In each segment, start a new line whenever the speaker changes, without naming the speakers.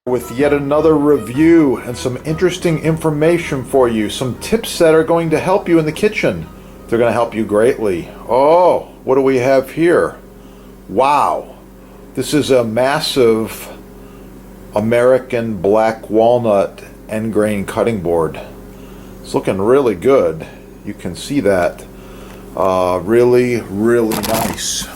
With yet another review and some interesting information for you, some tips that are going to help you in the kitchen. They're going to help you greatly. Oh, what do we have here? Wow, this is a massive American black walnut end grain cutting board. It's looking really good. You can see that. Really, really nice.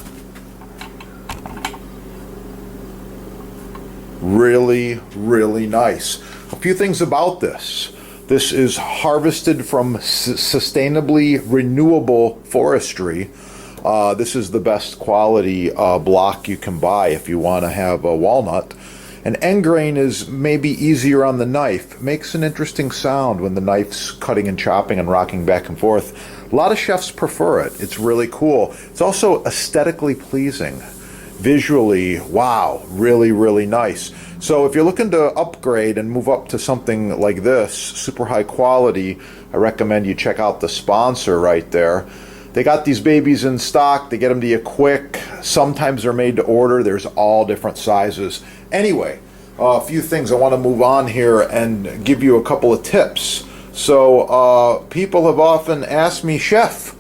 Really, really nice. A few things about this. This is harvested from sustainably renewable forestry. This is the best quality block you can buy if you want to have a walnut. An end grain is maybe easier on the knife. It makes an interesting sound when the knife's cutting and chopping and rocking back and forth. A lot of chefs prefer it. It's really cool. It's also aesthetically pleasing. Visually, wow, really, really nice. So if you're looking to upgrade and move up to something like this, super high quality, I recommend you check out the sponsor right there. They got these babies in stock. They get them to you quick. Sometimes they're made to order. There's all different sizes. Anyway, a few things. I want to move on here and give you a couple of tips. So people have often asked me, Chef,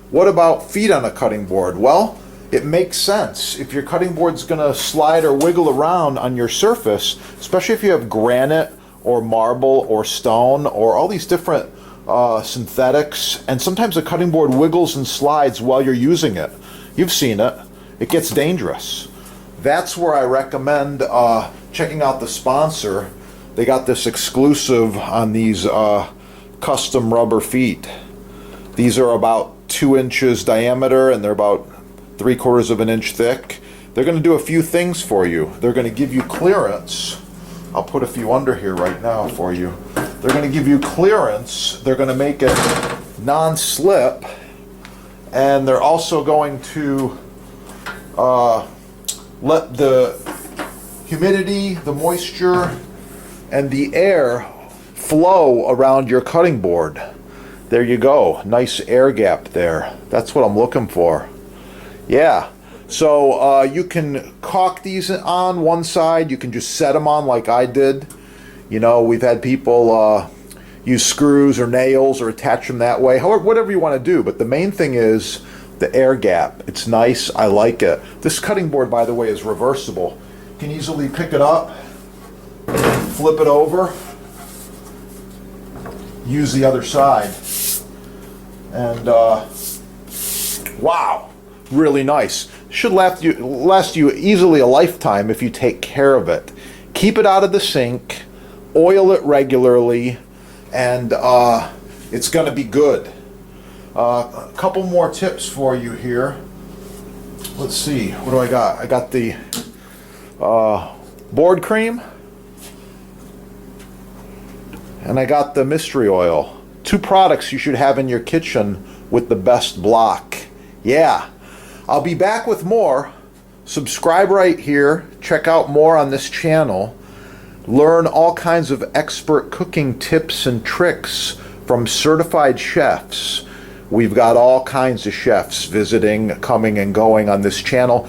what about feet on a cutting board? Well, it makes sense. If your cutting board's going to slide or wiggle around on your surface, especially if you have granite or marble or stone or all these different synthetics, and sometimes the cutting board wiggles and slides while you're using it. You've seen it. It gets dangerous. That's where I recommend checking out the sponsor. They got this exclusive on these custom rubber feet. These are about 2 inches diameter and they're about 3/4 of an inch thick. They're going to do a few things for you. They're going to give you clearance. I'll put a few under here right now for you. They're going to give you clearance. They're going to make it non-slip, and they're also going to let the humidity, the moisture, and the air flow around your cutting board. There you go. Nice air gap there. That's what I'm looking for. Yeah. So you can caulk these on one side. You can just set them on like I did. You know, we've had people use screws or nails or attach them that way. However, whatever you want to do. But the main thing is the air gap. It's nice. I like it. This cutting board, by the way, is reversible. You can easily pick it up, flip it over, use the other side. And wow, really nice. Should last you easily a lifetime if you take care of it. Keep it out of the sink, oil it regularly, and it's going to be good. A couple more tips for you here. Let's see, what do I got? I got the board cream, and I got the mystery oil. 2 products you should have in your kitchen with the best block. Yeah. I'll be back with more. Subscribe right here. Check out more on this channel. Learn all kinds of expert cooking tips and tricks from certified chefs. We've got all kinds of chefs visiting, coming and going on this channel.